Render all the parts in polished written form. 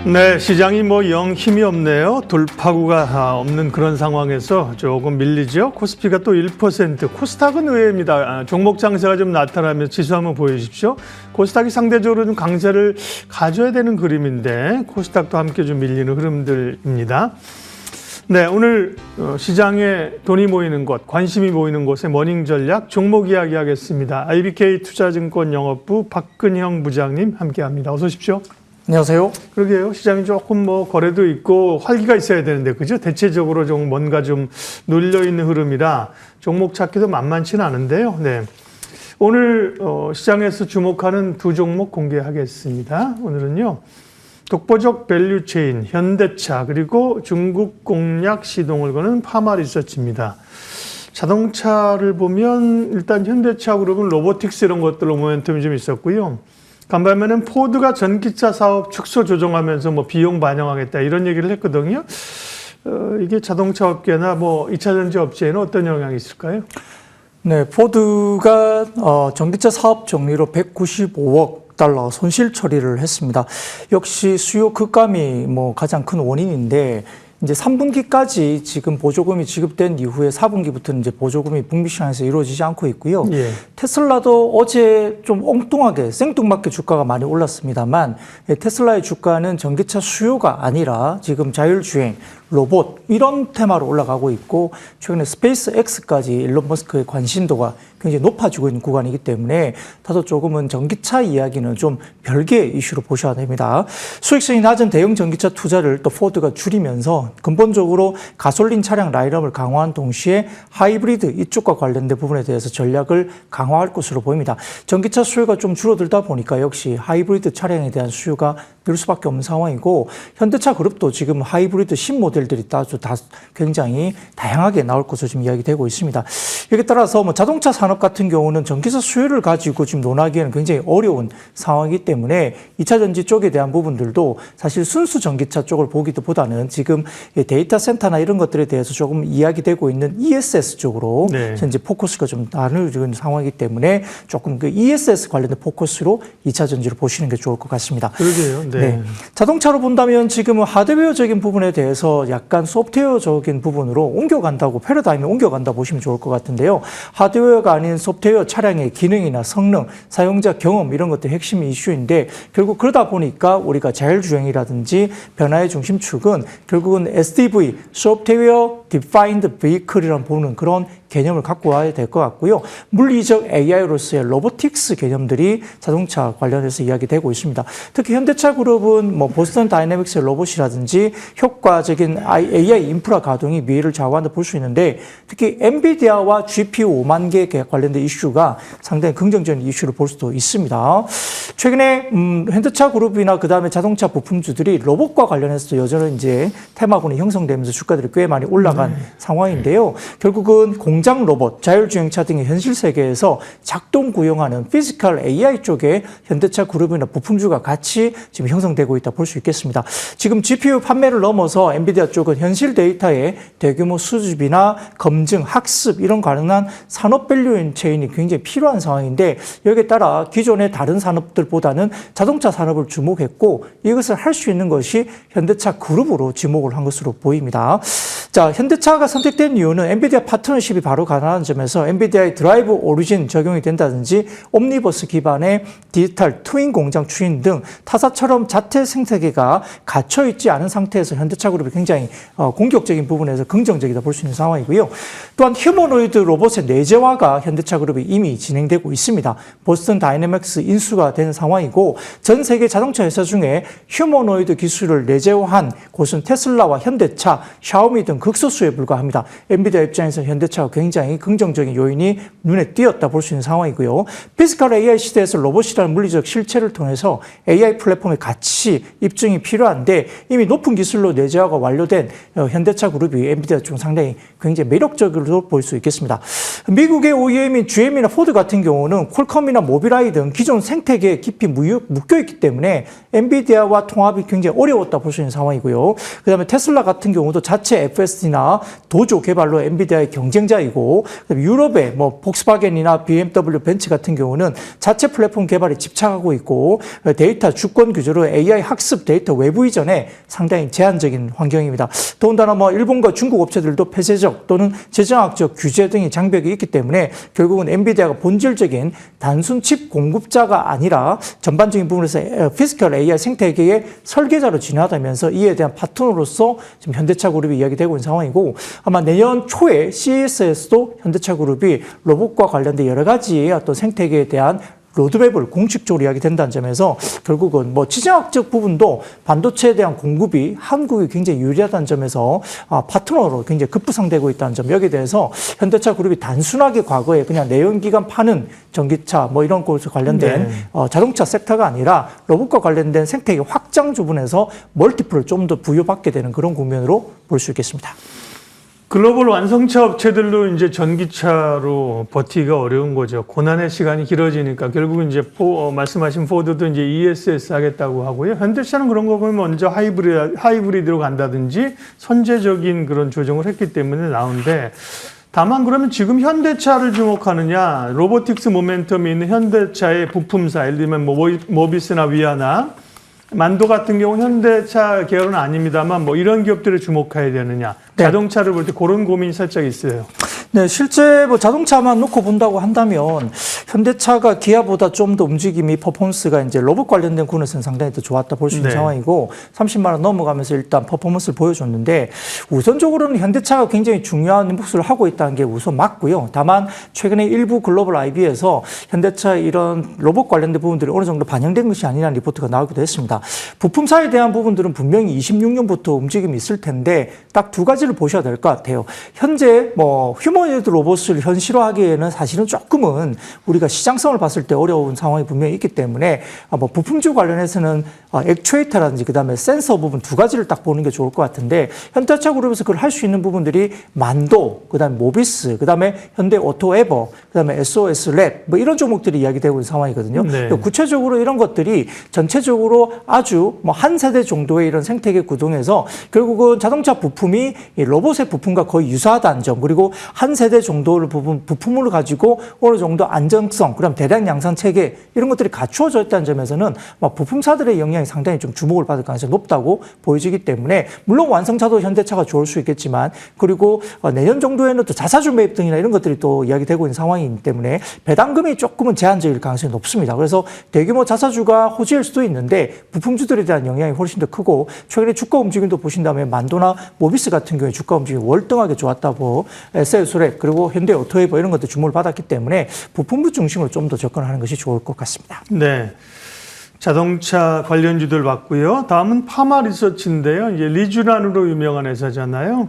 네, 시장이 뭐 영 힘이 없네요. 돌파구가 없는 그런 상황에서 조금 밀리죠. 코스피가 또 1%, 코스닥은 의외입니다. 종목 장세가 좀 나타나면 지수 한번 보여주십시오. 코스닥이 상대적으로 좀 강세를 가져야 되는 그림인데 코스닥도 함께 좀 밀리는 흐름들입니다. 네, 오늘 시장에 돈이 모이는 곳, 관심이 모이는 곳의 머닝 전략 종목 이야기 하겠습니다. IBK 투자증권 영업부 박근형 부장님 함께합니다. 어서 오십시오. 안녕하세요. 그러게요. 시장이 조금 뭐 거래도 있고 활기가 있어야 되는데, 그죠? 대체적으로 좀 뭔가 좀 눌려있는 흐름이라 종목 찾기도 만만치는 않은데요. 네. 오늘 시장에서 주목하는 두 종목 공개하겠습니다. 오늘은요. 독보적 밸류체인, 현대차, 그리고 중국 공략 시동을 거는 파마리서치입니다. 자동차를 보면 일단 현대차 그룹은 로보틱스 이런 것들로 모멘텀이 좀 있었고요. 간밤에는 포드가 전기차 사업 축소 조정하면서 뭐 비용 반영하겠다 이런 얘기를 했거든요. 이게 자동차 업계나 뭐 2차 전지 업체에는 어떤 영향이 있을까요? 네, 포드가 전기차 사업 정리로 195억 달러 손실 처리를 했습니다. 역시 수요 급감이 뭐 가장 큰 원인인데, 이제 3분기까지 지금 보조금이 지급된 이후에 4분기부터는 이제 보조금이 북미 시장에서 이루어지지 않고 있고요. 예. 테슬라도 어제 좀 엉뚱하게 생뚱맞게 주가가 많이 올랐습니다만, 테슬라의 주가는 전기차 수요가 아니라 지금 자율주행, 로봇 이런 테마로 올라가고 있고, 최근에 스페이스 X까지 일론 머스크의 관심도가 굉장히 높아지고 있는 구간이기 때문에 다소 조금은 전기차 이야기는 좀 별개의 이슈로 보셔야 됩니다. 수익성이 낮은 대형 전기차 투자를 또 포드가 줄이면서 근본적으로 가솔린 차량 라인업을 강화한 동시에 하이브리드 이쪽과 관련된 부분에 대해서 전략을 강화할 것으로 보입니다. 전기차 수요가 좀 줄어들다 보니까 역시 하이브리드 차량에 대한 수요가 늘 수밖에 없는 상황이고, 현대차 그룹도 지금 하이브리드 신모델들이 굉장히 다양하게 나올 것으로 지금 이야기되고 있습니다. 여기에 따라서 뭐 자동차 산업 같은 경우는 전기차 수요를 가지고 지금 논하기에는 굉장히 어려운 상황이기 때문에 2차 전지 쪽에 대한 부분들도 사실 순수 전기차 쪽을 보기보다는 지금 데이터 센터나 이런 것들에 대해서 조금 이야기되고 있는 ESS 쪽으로 현재 포커스가 좀 나누어지고 있는 상황이기 때문에 조금 그 ESS 관련된 포커스로 2차 전지를 보시는 게 좋을 것 같습니다. 그러게요. 네. 자동차로 본다면 지금은 하드웨어적인 부분에 대해서 약간 소프트웨어적인 부분으로 옮겨간다고, 패러다임이 옮겨간다 보시면 좋을 것 같은데요. 하드웨어가 아닌 소프트웨어 차량의 기능이나 성능, 사용자 경험 이런 것들이 핵심 이슈인데, 결국 그러다 보니까 우리가 자율주행이라든지 변화의 중심축은 결국은 SDV, 소프트웨어 디파인드 베이클이라는 보는 그런 개념을 갖고 와야 될 것 같고요. 물리적 AI로서의 로보틱스 개념들이 자동차 관련해서 이야기되고 있습니다. 특히 현대차 그룹은 뭐 보스턴 다이내믹스의 로봇이라든지 효과적인 AI 인프라 가동이 미래를 좌우한다 볼 수 있는데, 특히 엔비디아와 GPU 5만 개 관련된 이슈가 상당히 긍정적인 이슈를 볼 수도 있습니다. 최근에 현대차 그룹이나 그 다음에 자동차 부품주들이 로봇과 관련해서도 여전히 이제 테마군이 형성되면서 주가들이 꽤 많이 올라간 상황인데요. 결국은 공장 로봇, 자율주행차 등의 현실 세계에서 작동 구형하는 피지컬 AI 쪽에 현대차 그룹이나 부품주가 같이 지금 형성되고 있다 볼 수 있겠습니다. 지금 GPU 판매를 넘어서 엔비디아 쪽은 현실 데이터의 대규모 수집이나 검증, 학습 이런 가능한 산업 밸류 체인이 굉장히 필요한 상황인데, 여기에 따라 기존의 다른 산업들보다는 자동차 산업을 주목했고, 이것을 할 수 있는 것이 현대차 그룹으로 지목을 한 것으로 보입니다. 자, 현대차가 선택된 이유는 엔비디아 파트너십이 바로 가능한 점에서 엔비디아의 드라이브 오리진 적용이 된다든지 옴니버스 기반의 디지털 트윈 공장 추진 등 타사처럼 자체 생태계가 갇혀 있지 않은 상태에서 현대차 그룹이 굉장히 공격적인 부분에서 긍정적이다 볼 수 있는 상황이고요. 또한 휴머노이드 로봇의 내재화가 현대차 그룹이 이미 진행되고 있습니다. 보스턴 다이내믹스 인수가 된 상황이고, 전 세계 자동차 회사 중에 휴머노이드 기술을 내재화한 곳은 테슬라와 현대차, 샤오미 등 극소수에 불과합니다. 엔비디아 입장에서 현대차가 굉장히 긍정적인 요인이 눈에 띄었다 볼 수 있는 상황이고요. 피지컬 AI 시대에서 로봇이라는 물리적 실체를 통해서 AI 플랫폼의 가치 입증이 필요한데, 이미 높은 기술로 내재화가 완료된 현대차 그룹이 엔비디아 중 상당히 굉장히 매력적으로 볼 수 있겠습니다. 미국의 OEM인 GM이나 포드 같은 경우는 퀄컴이나 모빌아이 등 기존 생태계에 깊이 묶여있기 때문에 엔비디아와 통합이 굉장히 어려웠다 볼 수 있는 상황이고요. 그 다음에 테슬라 같은 경우도 자체 FSD나 분야 도조 개발로 엔비디아의 경쟁자이고, 유럽의 뭐 폭스바겐이나 BMW, 벤츠 같은 경우는 자체 플랫폼 개발에 집착하고 있고, 데이터 주권 규제로 AI 학습 데이터 외부 이전에 상당히 제한적인 환경입니다. 더군다나 뭐 일본과 중국 업체들도 폐쇄적 또는 재정학적 규제 등의 장벽이 있기 때문에 결국은 엔비디아가 본질적인 단순 칩 공급자가 아니라 전반적인 부분에서 피지컬 AI 생태계의 설계자로 진화하면서 이에 대한 파트너로서 지금 현대차 그룹이 이야기되고 있는 상황이고, 아마 내년 초에 CES에서도 현대차 그룹이 로봇과 관련된 여러 가지 어떤 생태계에 대한 로드맵을 공식적으로 이야기된다는 점에서 결국은 뭐 지정학적 부분도 반도체에 대한 공급이 한국이 굉장히 유리하다는 점에서 파트너로 굉장히 급부상되고 있다는 점, 여기에 대해서 현대차 그룹이 단순하게 과거에 그냥 내연기관 파는 전기차 뭐 이런 것에 관련된 자동차 섹터가 아니라 로봇과 관련된 생태계 확장 부분에서 멀티플을 좀 더 부여받게 되는 그런 국면으로 볼 수 있겠습니다. 글로벌 완성차 업체들도 이제 전기차로 버티기가 어려운 거죠. 고난의 시간이 길어지니까 결국은 이제 말씀하신 포드도 이제 ESS 하겠다고 하고요. 현대차는 그런 거 보면 먼저 하이브리드로 간다든지 선제적인 그런 조정을 했기 때문에 나오는데, 다만 그러면 지금 현대차를 주목하느냐, 로보틱스 모멘텀이 있는 현대차의 부품사, 예를 들면 뭐 모비스나 위아나 만도 같은 경우 현대차 계열은 아닙니다만 뭐 이런 기업들을 주목해야 되느냐, 네. 자동차를 볼 때 그런 고민이 살짝 있어요. 네, 실제 뭐 자동차만 놓고 본다고 한다면 현대차가 기아보다 좀 더 움직임이 퍼포먼스가 이제 로봇 관련된 구간에서는 상당히 더 좋았다 볼 수 있는 상황이고, 30만 원 넘어가면서 일단 퍼포먼스를 보여줬는데, 우선적으로는 현대차가 굉장히 중요한 몫을 하고 있다는 게 우선 맞고요. 다만 최근에 일부 글로벌 IB에서 현대차 이런 로봇 관련된 부분들이 어느 정도 반영된 것이 아니라는 리포트가 나오기도 했습니다. 부품사에 대한 부분들은 분명히 26년부터 움직임이 있을 텐데 딱 두 가지를 보셔야 될 것 같아요. 현재 뭐 휴머노이드 로봇을 현실화하기에는 사실은 조금은 우리가 시장성을 봤을 때 어려운 상황이 분명히 있기 때문에 뭐 부품주 관련해서는 액추에이터라든지 그다음에 센서 부분 두 가지를 딱 보는 게 좋을 것 같은데, 현대차 그룹에서 그걸 할 수 있는 부분들이 만도, 그다음에 모비스, 그다음에 현대 오토에버, 그다음에 SOS 랩 뭐 이런 종목들이 이야기되고 있는 상황이거든요. 네. 구체적으로 이런 것들이 전체적으로 아주 뭐 한 세대 정도의 이런 생태계 구동에서 결국은 자동차 부품이 이 로봇의 부품과 거의 유사하다는 점, 그리고 한 세대 정도를 부품을 가지고 어느 정도 안정성, 그다음 대량 양산 체계 이런 것들이 갖추어져 있다는 점에서는 부품사들의 영향이 상당히 좀 주목을 받을 가능성이 높다고 보여지기 때문에, 물론 완성차도 현대차가 좋을 수 있겠지만, 그리고 내년 정도에는 또 자사주 매입 등이나 이런 것들이 또 이야기되고 있는 상황이기 때문에 배당금이 조금은 제한적일 가능성이 높습니다. 그래서 대규모 자사주가 호재일 수도 있는데 부품주들에 대한 영향이 훨씬 더 크고, 최근에 주가 움직임도 보신다면 만도나 모비스 같은 경우에 주가 움직임이 월등하게 좋았다고, SOS랩 그리고 현대 오토웨버 이런 것들 주목을 받았기 때문에 부품부 중심으로 좀 더 접근하는 것이 좋을 것 같습니다. 네. 자동차 관련주들 봤고요. 다음은 파마 리서치인데요. 이제 리쥬란으로 유명한 회사잖아요.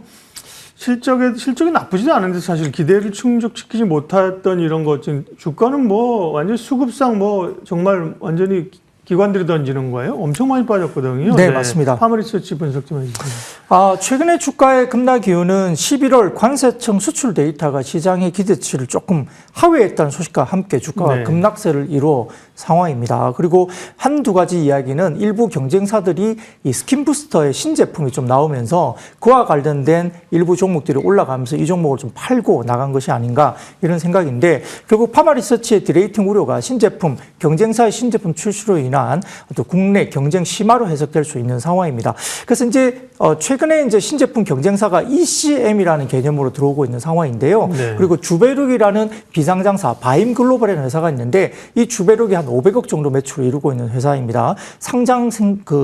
실적이 나쁘지도 않은데 사실 기대를 충족시키지 못했던 이런 것, 주가는 뭐 완전 수급상 뭐 정말 완전히 기관들이 던지는 거예요? 엄청 많이 빠졌거든요. 네, 맞습니다. 파마 리서치 분석 좀 해주세요. 최근에 주가의 급락 이유는 11월 관세청 수출 데이터가 시장의 기대치를 조금 하회했다는 소식과 함께 주가가 급락세를 이루어 상황입니다. 그리고 한두 가지 이야기는 일부 경쟁사들이 이 스킨부스터의 신제품이 좀 나오면서 그와 관련된 일부 종목들이 올라가면서 이 종목을 좀 팔고 나간 것이 아닌가 이런 생각인데, 결국 파마리서치의 디레이팅 우려가 신제품, 경쟁사의 신제품 출시로 인한 또 국내 경쟁 심화로 해석될 수 있는 상황입니다. 그래서 이제 최근에 이제 신제품 경쟁사가 ECM이라는 개념으로 들어오고 있는 상황인데요. 그리고 주베룩이라는 비상장사 바임글로벌이라는 회사가 있는데, 이 주베룩이 한 500억 정도 매출을 이루고 있는 회사입니다. 상장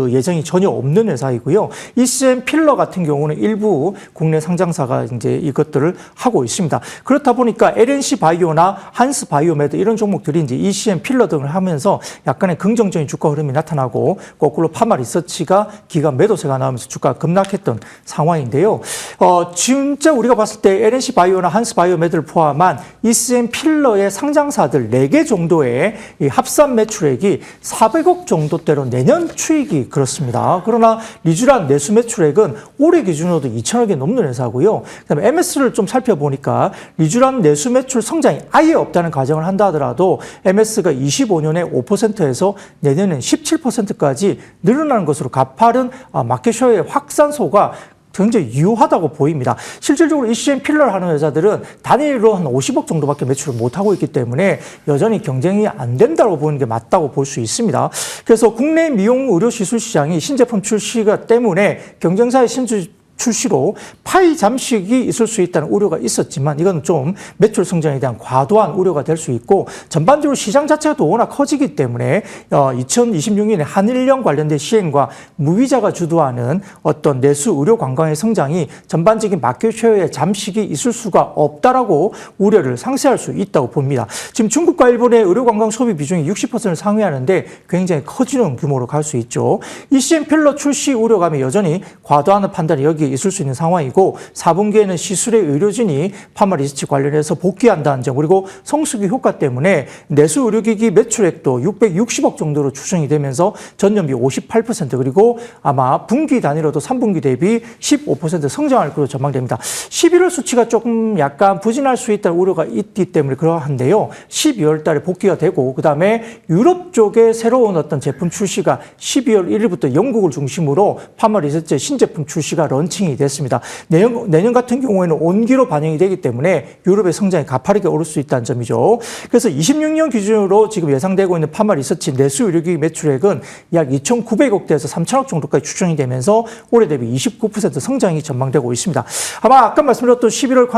예정이 전혀 없는 회사이고요. ECM 필러 같은 경우는 일부 국내 상장사가 이제 이것들을 하고 있습니다. 그렇다 보니까 LNC 바이오나 한스 바이오메드 이런 종목들이 이제 ECM 필러 등을 하면서 약간의 긍정적인 주가 흐름이 나타나고, 거꾸로 파마 리서치가 기관 매도세가 나오면서 주가가 급락했던 상황인데요. 진짜 우리가 봤을 때 LNC 바이오나 한스 바이오메드를 포함한 ECM 필러의 상장사들 4개 정도의 이 합산 매출액이 400억 정도대로 내년 추익이 그렇습니다. 그러나 리쥬란 내수 매출액은 올해 기준으로도 2천억이 넘는 회사고요. 그다음에 MS를 좀 살펴보니까 리쥬란 내수 매출 성장이 아예 없다는 가정을 한다 하더라도 MS가 25년에 5%에서 내년엔 17%까지 늘어나는 것으로 가파른 마켓쉐어의 확산소가 굉장히 유효하다고 보입니다. 실질적으로 ECM 필러를 하는 회사들은 단일로 한 50억 정도밖에 매출을 못하고 있기 때문에 여전히 경쟁이 안 된다고 보는 게 맞다고 볼 수 있습니다. 그래서 국내 미용 의료 시술 시장이 신제품 출시가 때문에 경쟁사의 출시로 파이 잠식이 있을 수 있다는 우려가 있었지만 이건 좀 매출 성장에 대한 과도한 우려가 될 수 있고 전반적으로 시장 자체가 또 워낙 커지기 때문에 2026년에 한일령 관련된 시행과 무비자가 주도하는 어떤 내수 의료 관광의 성장이 전반적인 마켓 쉐어의 잠식이 있을 수가 없다라고 우려를 상쇄할 수 있다고 봅니다. 지금 중국과 일본의 의료 관광 소비 비중이 60%를 상회하는데 굉장히 커지는 규모로 갈 수 있죠. ECM 필러 출시 우려감이 여전히 과도한 판단이 여기 있을 수 있는 상황이고 4분기에는 시술의 의료진이 파마 리서치 관련해서 복귀한다는 점 그리고 성수기 효과 때문에 내수 의료기기 매출액도 660억 정도로 추정이 되면서 전년비 58% 그리고 아마 분기 단위로도 3분기 대비 15% 성장할 것으로 전망됩니다. 11월 수치가 조금 약간 부진할 수 있다는 우려가 있기 때문에 그러한데요. 12월 달에 복귀가 되고 그다음에 유럽 쪽에 새로운 어떤 제품 출시가 12월 1일부터 영국을 중심으로 파마 리서치 신제품 출시가 런칭이 됐습니다. 내년 같은 경우에는 온기로 반영이 되기 때문에 유럽의 성장이 가파르게 오를 수 있다는 점이죠. 그래서 26년 기준으로 지금 예상되고 있는 파마 리서치 내수 의료기기 매출액은 약 2,900억대에서 3,000억 정도까지 추정이 되면서 올해 대비 29% 성장이 전망되고 있습니다. 아마 아까 말씀드렸던 11월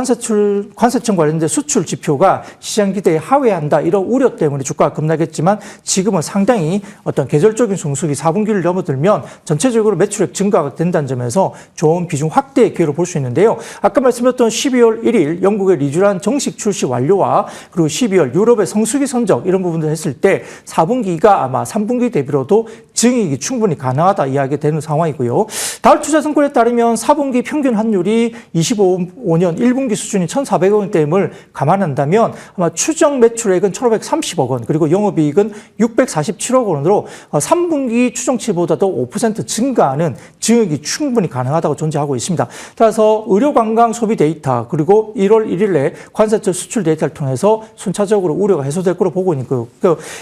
관세청 관련된 수출 지표가 시장 기대에 하회한다 이런 우려 때문에 주가가 급락했지만 지금은 상당히 어떤 계절적인 성수기 4분기를 넘어들면 전체적으로 매출액 증가가 된다는 점에서 좋은 비중 확대의 기회로 볼 수 있는데요. 아까 말씀드렸던 12월 1일 영국의 리쥬란 정식 출시 완료와 그리고 12월 유럽의 성수기 선적 이런 부분들 했을 때 4분기가 아마 3분기 대비로도 증이익이 충분히 가능하다 이야기 되는 상황이고요. 다울투자증권에 따르면 4분기 평균 환율이 25년 1분기 수준인 1,400억 원대임을 감안한다면 아마 추정 매출액은 1,530억 원 그리고 영업이익은 647억 원으로 3분기 추정치보다도 5% 증가하는 증이익이 충분히 가능하다고 존재하고 있습니다. 따라서 의료관광 소비 데이터 그리고 1월 1일에 관세청 수출 데이터를 통해서 순차적으로 우려가 해소될 거로 보고 있는 거예요.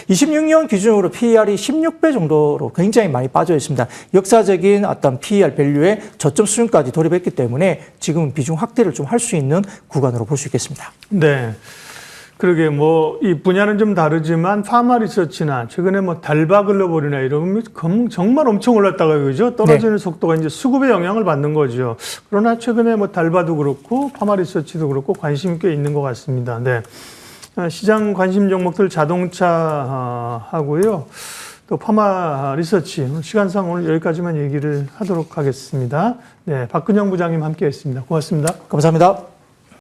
26년 기준으로 PER이 16배 정도로 굉장히 많이 빠져 있습니다. 역사적인 어떤 PER 밸류의 저점 수준까지 돌입했기 때문에 지금 비중 확대를 좀 할 수 있는 구간으로 볼 수 있겠습니다. 네. 그러게 이 분야는 좀 다르지만 파마 리서치나 최근에 달바글로벌이나 이런 정말 엄청 올랐다가 그죠? 떨어지는 속도가 이제 수급의 영향을 받는 거죠. 그러나 최근에 달바도 그렇고 파마 리서치도 그렇고 관심이 꽤 있는 것 같습니다. 네. 시장 관심 종목들 자동차 하고요. 또 파마 리서치 시간상 오늘 여기까지만 얘기를 하도록 하겠습니다. 네, 박근영 부장님 함께했습니다. 고맙습니다. 감사합니다.